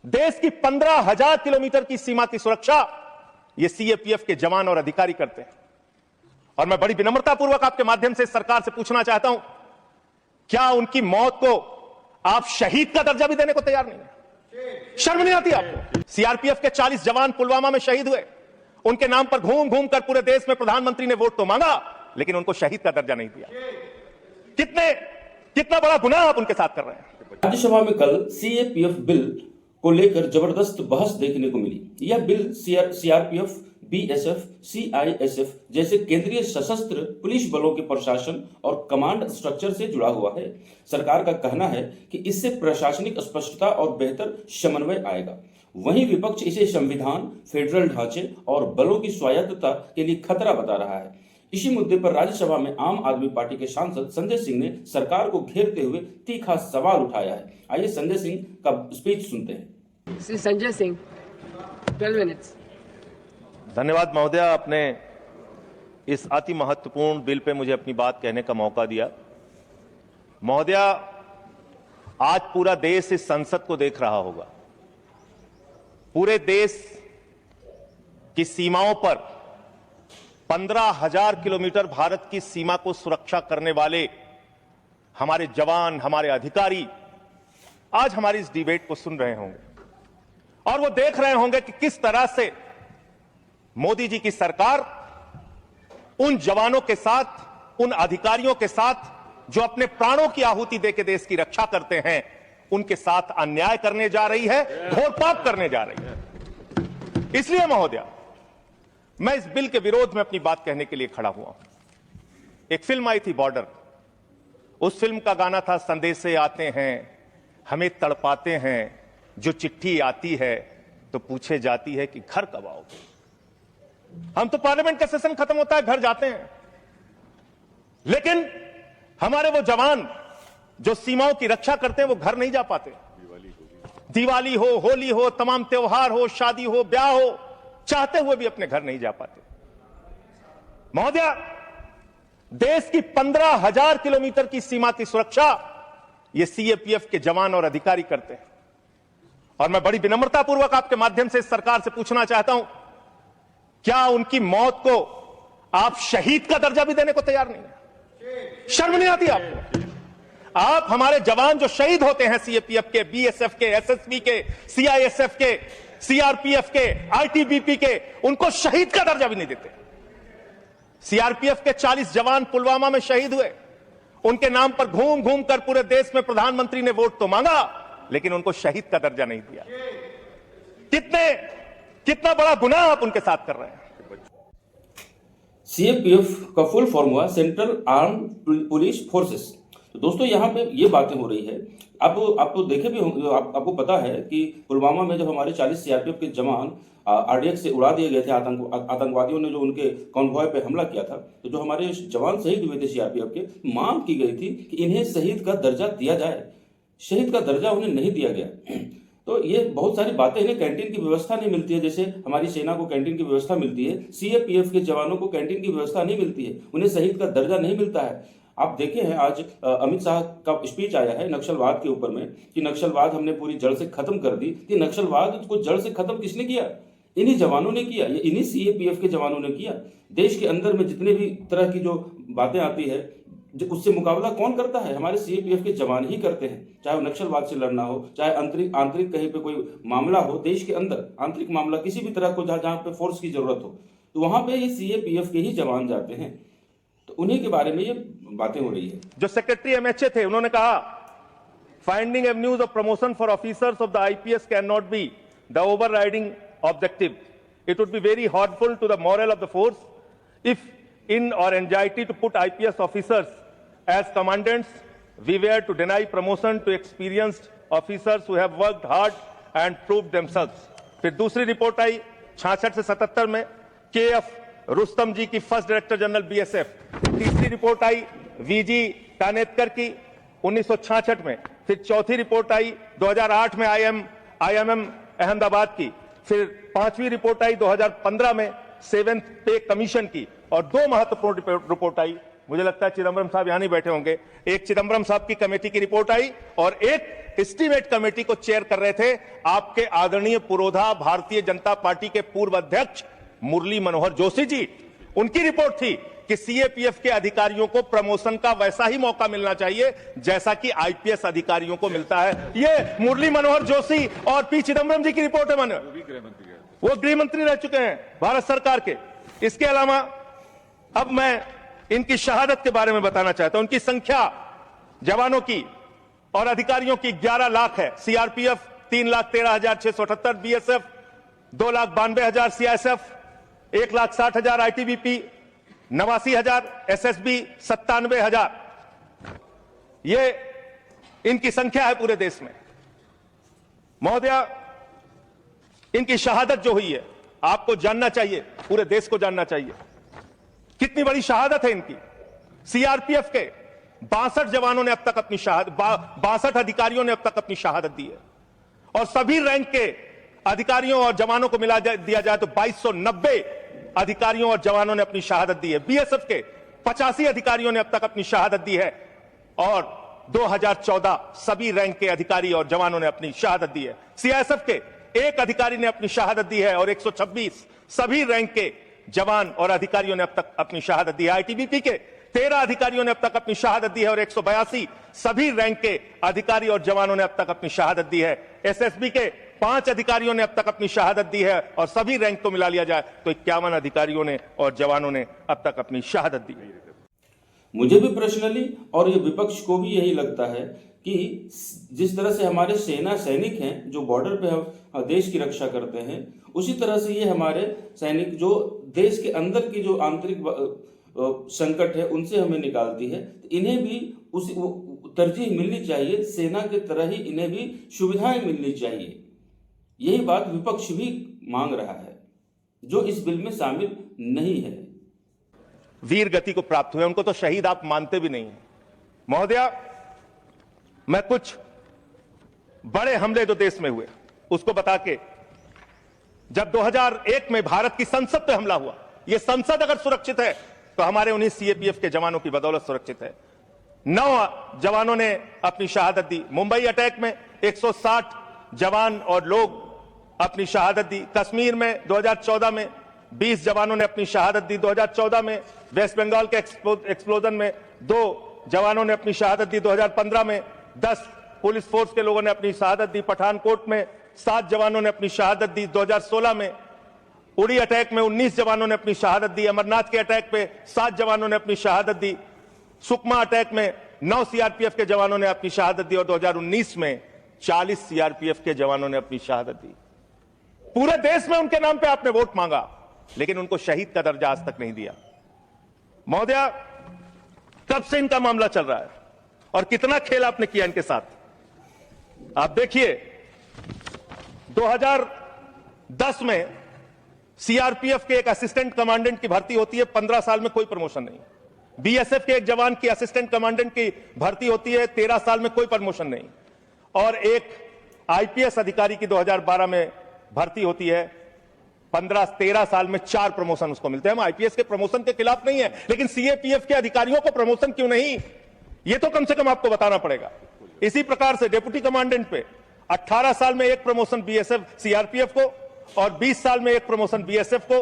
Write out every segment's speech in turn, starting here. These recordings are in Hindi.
देश की 15,000 किलोमीटर की सीमा की सुरक्षा ये सीएपीएफ के जवान और अधिकारी करते हैं। और मैं बड़ी विनम्रतापूर्वक आपके माध्यम से सरकार से पूछना चाहता हूं, क्या उनकी मौत को आप शहीद का दर्जा भी देने को तैयार नहीं है? शर्म नहीं आती आपको? सीआरपीएफ के 40 जवान पुलवामा में शहीद हुए, उनके नाम पर घूम घूम कर पूरे देश में प्रधानमंत्री ने वोट तो मांगा, लेकिन उनको शहीद का दर्जा नहीं दिया। कितना बड़ा गुनाह आप उनके साथ कर रहे हैं। राज्यसभा में कल सीएपीएफ बिल को लेकर जबरदस्त बहस देखने को मिली। यह बिल सीआरपीएफ, बीएसएफ, सीआईएसएफ जैसे केंद्रीय सशस्त्र पुलिस बलों के प्रशासन और कमांड स्ट्रक्चर से जुड़ा हुआ है। सरकार का कहना है कि इससे प्रशासनिक स्पष्टता और बेहतर समन्वय आएगा। वहीं विपक्ष इसे संविधान, फेडरल ढांचे और बलों की स्वायत्तता के लिए खतरा बता रहा है। इसी मुद्दे पर राज्यसभा में आम आदमी पार्टी के सांसद संजय सिंह ने सरकार को घेरते हुए तीखा सवाल उठाया है। आइए संजय सिंह का स्पीच सुनते हैं। श्री संजय सिंह, 12 मिनट्स। धन्यवाद महोदय, आपने इस अति महत्वपूर्ण बिल पे मुझे अपनी बात कहने का मौका दिया। महोदय, आज पूरा देश इस संसद को देख रहा होगा। पूरे देश की सीमाओं पर 15,000 किलोमीटर भारत की सीमा को सुरक्षा करने वाले हमारे जवान, हमारे अधिकारी आज हमारी इस डिबेट को सुन रहे होंगे और वो देख रहे होंगे कि किस तरह से मोदी जी की सरकार उन जवानों के साथ, उन अधिकारियों के साथ जो अपने प्राणों की आहुति देकर देश की रक्षा करते हैं, उनके साथ अन्याय करने जा रही है, घोर पाप करने जा रही है। इसलिए महोदय, मैं इस बिल के विरोध में अपनी बात कहने के लिए खड़ा हुआ हूं। एक फिल्म आई थी बॉर्डर, उस फिल्म का गाना था, संदेशे आते हैं हमें तड़पाते हैं, जो चिट्ठी आती है तो पूछे जाती है कि घर कब आओगे। हम तो पार्लियामेंट का सेशन खत्म होता है घर जाते हैं, लेकिन हमारे वो जवान जो सीमाओं की रक्षा करते हैं वो घर नहीं जा पाते। दिवाली हो, होली हो, तमाम त्योहार हो, शादी हो, ब्याह हो, चाहते हुए भी अपने घर नहीं जा पाते। महोदय, देश की 15,000 किलोमीटर की सीमा की सुरक्षा ये सीएपीएफ के जवान और अधिकारी करते हैं। और मैं बड़ी विनम्रतापूर्वक आपके माध्यम से सरकार से पूछना चाहता हूं, क्या उनकी मौत को आप शहीद का दर्जा भी देने को तैयार नहीं है? शर्म नहीं आती आपको? आप हमारे जवान जो शहीद होते हैं सीएपीएफ के, बीएसएफ के, एसएसबी के, सीआईएसएफ के, सीआरपीएफ के, आईटीबीपी के, उनको शहीद का दर्जा भी नहीं देते। सीआरपीएफ के 40 जवान पुलवामा में शहीद हुए, उनके नाम पर घूम घूम कर पूरे देश में प्रधानमंत्री ने वोट तो मांगा, लेकिन उनको शहीद का दर्जा नहीं दिया। कितना बड़ा गुनाह आप उनके साथ कर रहे हैं। सीएपीएफ का फुल फॉर्म हुआ सेंट्रल आर्म्ड पुलिस फोर्सेस। तो दोस्तों यहाँ पे ये बातें हो रही है। आप देखे भी होंगे, आपको पता है कि पुलवामा में जब हमारे 40 सीआरपीएफ के जवान आरडीएक्स से उड़ा दिए गए थे, आतंकवादियों ने जो उनके कॉन्वॉय पे हमला किया था, तो जो हमारे जवान शहीद हुए थे सीआरपीएफ के, मांग की गई थी कि इन्हें शहीद का दर्जा दिया जाए। शहीद का दर्जा उन्हें नहीं दिया गया। तो ये बहुत सारी बातें, इन्हें कैंटीन की व्यवस्था नहीं मिलती है, जैसे हमारी सेना को कैंटीन की व्यवस्था मिलती है, सीएपीएफ के जवानों को कैंटीन की व्यवस्था नहीं मिलती है, उन्हें शहीद का दर्जा नहीं मिलता है। आप देखे हैं आज अमित शाह का स्पीच आया है नक्सलवाद के ऊपर में कि नक्सलवाद हमने पूरी जड़ से खत्म कर दी। कि नक्सलवाद को जड़ से खत्म किसने किया? इन्हीं जवानों ने किया, इन्हीं सीएपीएफ के जवानों ने किया। देश के अंदर में जितने भी तरह की जो बातें आती है, उससे मुकाबला कौन करता है? हमारे सीएपीएफ के जवान ही करते हैं। चाहे नक्सलवाद से लड़ना हो, चाहे आंतरिक कहीं पे कोई मामला हो, देश के अंदर आंतरिक मामला किसी भी तरह को जहां पे फोर्स की जरूरत हो, तो वहां पे ये सीएपीएफ के ही जवान जाते हैं। तो उन्हीं के बारे में ये बातें हो रही है। जो सेक्रेटरी एमएचए थे, उन्होंने कहा, finding avenues of promotion for officers of the IPS can not be the overriding objective. It would be very harmful to the morale of the force if in or anxiety to put IPS officers as commandants, we were to deny promotion to experienced officers who have worked hard and proved themselves. फिर दूसरी रिपोर्ट आई 66 से 77 में, केएफ रुस्तम जी की फर्स्ट डायरेक्टर जनरल बीएसएफ। तीसरी रिपोर्ट आई वीजी कानेतकर की 1966 में। फिर चौथी रिपोर्ट आई 2008 में आईएमएम अहमदाबाद की। फिर पांचवी रिपोर्ट आई 2015 में 7th पे कमीशन की। और दो महत्वपूर्ण रिपोर्ट आई, मुझे लगता है चिदम्बरम साहब यहां नहीं बैठे होंगे, एक चिदम्बरम साहब की कमेटी की रिपोर्ट आई और एक एस्टीमेट कमेटी को चेयर कर रहे थे आपके आदरणीय पुरोधा भारतीय जनता पार्टी के पूर्व अध्यक्ष मुरली मनोहर जोशी जी। उनकी रिपोर्ट थी कि सीएपीएफ के अधिकारियों को प्रमोशन का वैसा ही मौका मिलना चाहिए जैसा कि आईपीएस अधिकारियों को मिलता है। ये मुरली मनोहर जोशी और पी चिदम्बरम जी की रिपोर्ट है। वो गृह मंत्री रह चुके हैं भारत सरकार के। इसके अलावा अब मैं इनकी शहादत के बारे में बताना चाहता हूं। उनकी संख्या जवानों की और अधिकारियों की 11 लाख है। CRPF 3,13,678, BSF 2,92,000, CISF 1,60,000, ITBP 89,000, SSB 97,000। ये इनकी संख्या है पूरे देश में। महोदया, इनकी शहादत जो हुई है आपको जानना चाहिए, पूरे देश को जानना चाहिए कितनी बड़ी शहादत है इनकी। सीआरपीएफ के 62 जवानों ने अब तक अपनी शहादत, 62 अधिकारियों ने अब तक अपनी शहादत दी है और सभी रैंक के अधिकारियों और जवानों को मिला दिया जाए तो 2290 अधिकारियों और जवानों ने अपनी शहादत दी है। बीएसएफ के 85 अधिकारियों ने अब तक अपनी शहादत दी है और 2014 सभी रैंक के अधिकारी और जवानों ने अपनी शहादत दी है। सीआईएसएफ के एक अधिकारी ने अपनी शहादत दी है और 126 सभी रैंक के जवान और अधिकारियों ने अब तक अपनी शहादत दी है। आईटीबीपी के 13 अधिकारियों ने अब तक अपनी शहादत दी है और 182 सभी रैंक के अधिकारी और जवानों ने अब तक अपनी शहादत दी है। एसएसबी के 5 अधिकारियों ने अब तक अपनी शहादत दी है और सभी रैंक को मिला लिया जाए तो 51 अधिकारियों ने और जवानों ने अब तक अपनी शहादत दी है। मुझे भी पर्सनली और ये विपक्ष को भी यही लगता है कि जिस तरह से हमारे सेना सैनिक हैं जो बॉर्डर पे हम देश की रक्षा करते हैं, उसी तरह से ये हमारे सैनिक जो देश के अंदर की जो आंतरिक संकट है उनसे हमें निकालती है, तो इन्हें भी उसी तरजीह मिलनी चाहिए। सेना की तरह ही इन्हें भी सुविधाएं मिलनी चाहिए। यही बात विपक्ष भी मांग रहा है जो इस बिल में शामिल नहीं है। वीर गति को प्राप्त हुए उनको तो शहीद आप मानते भी नहीं है। महोदया, मैं कुछ बड़े हमले जो देश में हुए उसको बता के, जब 2001 में भारत की संसद पे हमला हुआ, यह संसद अगर सुरक्षित है तो हमारे 19 सीएपीएफ के जवानों की बदौलत सुरक्षित है। 9 जवानों ने अपनी शहादत दी। मुंबई अटैक में 160 जवान और लोग अपनी शहादत दी। कश्मीर में 2014 में 20 जवानों ने अपनी शहादत दी। 2014 में वेस्ट बंगाल के एक्सप्लोजन में 2 जवानों ने अपनी शहादत दी। 2015 में 10 पुलिस फोर्स के लोगों ने अपनी शहादत दी। पठानकोट में 7 जवानों ने अपनी शहादत दी। 2016 में उड़ी अटैक में 19 जवानों ने अपनी शहादत दी। अमरनाथ के अटैक पे 7 जवानों ने अपनी शहादत दी। सुकमा अटैक में 9 सीआरपीएफ के जवानों ने अपनी शहादत दी और 2019 में 40 सीआरपीएफ के जवानों ने अपनी शहादत दी। पूरे देश में उनके नाम पे आपने वोट मांगा, लेकिन उनको शहीद का दर्जा आज तक नहीं दिया। महोदया, कब से इनका मामला चल रहा है और कितना खेल आपने किया इनके साथ। आप देखिए, 2010 में सीआरपीएफ के एक असिस्टेंट कमांडेंट की भर्ती होती है, 15 साल में कोई प्रमोशन नहीं। बीएसएफ के एक जवान की असिस्टेंट कमांडेंट की भर्ती होती है, 13 साल में कोई प्रमोशन नहीं। और एक आईपीएस अधिकारी की 2012 में भर्ती होती है, 13 साल में 4 प्रमोशन उसको मिलते हैं। हम आईपीएस के प्रमोशन के खिलाफ नहीं है, लेकिन सीएपीएफ के अधिकारियों को प्रमोशन क्यों नहीं, ये तो कम से कम आपको बताना पड़ेगा। इसी प्रकार से डिप्टी कमांडेंट पे 18 साल में 1 प्रमोशन बीएसएफ सीआरपीएफ को और 20 साल में 1 प्रमोशन बीएसएफ को,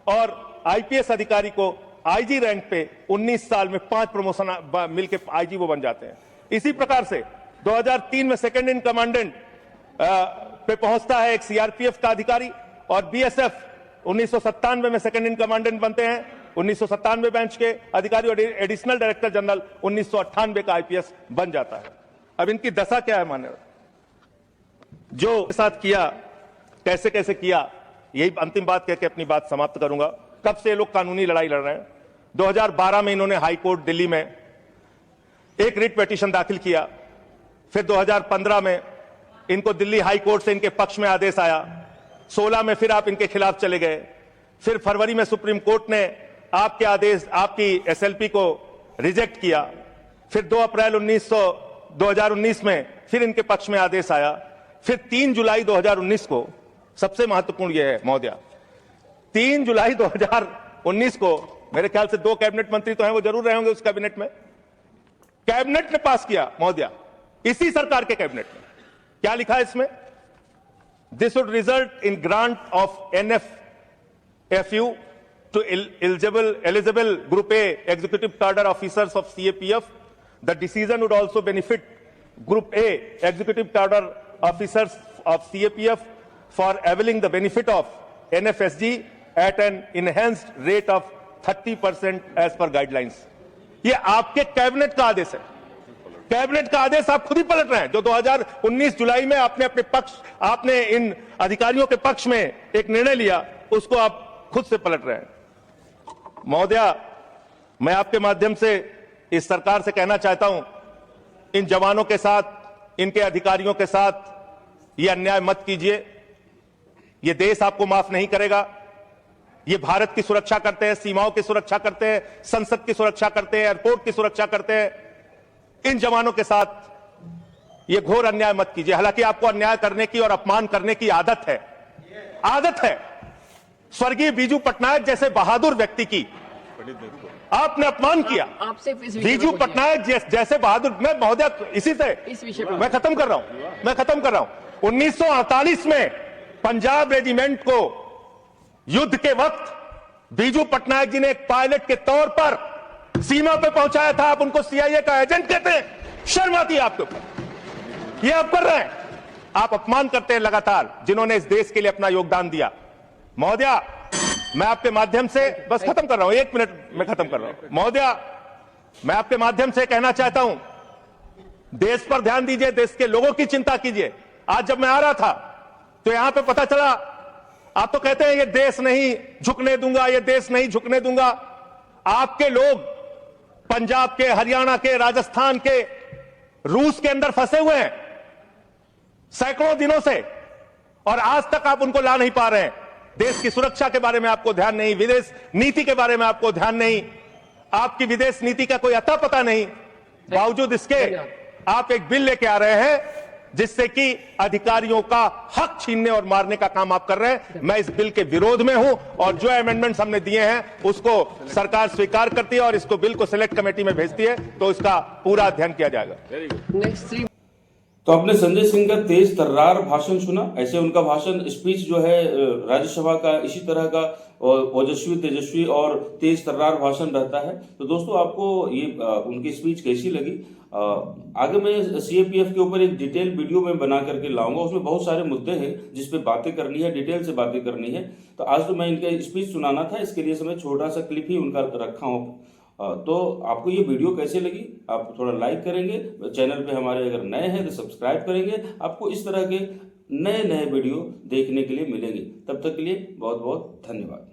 और आईपीएस अधिकारी को आईजी रैंक पे 19 साल में 5 प्रमोशन मिलकर आईजी वो बन जाते हैं। इसी प्रकार से 2003 में सेकंड इन कमांडेंट पे पहुंचता है एक सीआरपीएफ का अधिकारी, और बीएसएफ 1997 में सेकंड इन कमांडेंट बनते हैं, 1997 बैच के अधिकारी, और एडिशनल डायरेक्टर जनरल 1998 का आईपीएस बन जाता है। अब इनकी दशा क्या है मान्यवर, जो साथ किया, कैसे कैसे किया, यही अंतिम बात कह के अपनी बात समाप्त करूंगा। कब से ये लोग कानूनी लड़ाई लड़ रहे हैं। 2012 में इन्होंने हाई कोर्ट दिल्ली में एक रिट पिटीशन दाखिल किया। फिर 2015 में इनको दिल्ली हाई कोर्ट से इनके पक्ष में आदेश आया। 16 में फिर आप इनके खिलाफ चले गए। फिर फरवरी में सुप्रीम कोर्ट ने आपके आदेश, आपकी एसएलपी को रिजेक्ट किया। फिर 2 अप्रैल 2019 में फिर इनके पक्ष में आदेश आया। फिर 3 जुलाई 2019 को, सबसे महत्वपूर्ण यह है महोदया, 3 जुलाई 2019 को, मेरे ख्याल से 2 कैबिनेट मंत्री तो हैं, वो जरूर रहे होंगे उस कैबिनेट में, कैबिनेट ने पास किया महोदया, इसी सरकार के कैबिनेट में क्या लिखा है इसमें? This would result in grant of NFFU to eligible Group A executive cadre officers of CAPF. The decision would also benefit Group A executive cadre officers of CAPF for availing the benefit of NFSG at an enhanced rate of 30% as per guidelines. ये आपके कैबिनेट का आदेश है। कैबिनेट का आदेश आप खुद ही पलट रहे हैं। जो 2019 जुलाई में आपने इन अधिकारियों के पक्ष में एक निर्णय लिया, उसको आप खुद से पलट रहे हैं। महोदया, मैं आपके माध्यम से इस सरकार से कहना चाहता हूं, इन जवानों के साथ, इनके अधिकारियों के साथ ये अन्याय मत कीजिए। ये देश आपको माफ नहीं करेगा। ये भारत की सुरक्षा करते हैं, सीमाओं की सुरक्षा करते हैं, संसद की सुरक्षा करते हैं, एयरपोर्ट की सुरक्षा करते हैं। इन जवानों के साथ ये घोर अन्याय मत कीजिए। हालांकि आपको अन्याय करने की और अपमान करने की आदत है। स्वर्गीय बीजू पटनायक जैसे बहादुर व्यक्ति की आपने अपमान किया। आपसे इस विषय बीजू पर पटनायक जैसे बहादुर, मैं महोदय इसी से इस विषय पर मैं खत्म कर रहा हूं। 1948 में पंजाब रेजिमेंट को युद्ध के वक्त बीजू पटनायक जी ने एक पायलट के तौर पर सीमा पे पहुंचाया था। आप उनको CIA का एजेंट कहते हैं। शर्म आती है आपके ऊपर। ये आप कर रहे हैं। आप अपमान करते हैं लगातार जिन्होंने इस देश के लिए अपना योगदान दिया। महोदया, मैं आपके माध्यम से बस खत्म कर रहा हूं, 1 मिनट में खत्म कर रहा हूं। महोदया, मैं आपके माध्यम से कहना चाहता हूं, देश पर ध्यान दीजिए, देश के लोगों की चिंता कीजिए। आज जब मैं आ रहा था तो यहां पे पता चला, आप तो कहते हैं ये देश नहीं झुकने दूंगा, ये देश नहीं झुकने दूंगा। आपके लोग पंजाब के, हरियाणा के, राजस्थान के, रूस के अंदर फंसे हुए हैं सैकड़ों दिनों से, और आज तक आप उनको ला नहीं पा रहे हैं। देश की सुरक्षा के बारे में आपको ध्यान नहीं, विदेश नीति के बारे में आपको ध्यान नहीं, आपकी विदेश नीति का कोई अता पता नहीं। बावजूद इसके आप एक बिल लेके आ रहे हैं जिससे कि अधिकारियों का हक छीनने और मारने का काम आप कर रहे हैं। मैं इस बिल के विरोध में हूं और जो अमेंडमेंट्स हमने दिए हैं उसको सरकार स्वीकार करती है और इसको बिल को सिलेक्ट कमेटी में भेजती है, तो इसका पूरा अध्ययन किया जाएगा। नेक्स्ट 3 तो आपने संजय सिंह का तेज तर्रार भाषण सुना। ऐसे उनका भाषण स्पीच जो है राज्यसभा का इसी तरह का ओजस्वी, तेजस्वी और तेज तर्रार भाषण रहता है। तो दोस्तों, आपको ये उनकी स्पीच कैसी लगी? आगे मैं CAPF के ऊपर एक डिटेल वीडियो में बना करके लाऊंगा। उसमें बहुत सारे मुद्दे हैं जिस पे बातें करनी है, डिटेल से बातें करनी है। तो आज तो मैं इनका स्पीच सुनाना था, इसके लिए मैं छोटा सा क्लिप ही उनका रखा हूँ। तो आपको ये वीडियो कैसे लगी? आप थोड़ा लाइक करेंगे, चैनल पे हमारे अगर नए हैं तो सब्सक्राइब करेंगे। आपको इस तरह के नए वीडियो देखने के लिए मिलेंगे। तब तक के लिए बहुत बहुत धन्यवाद।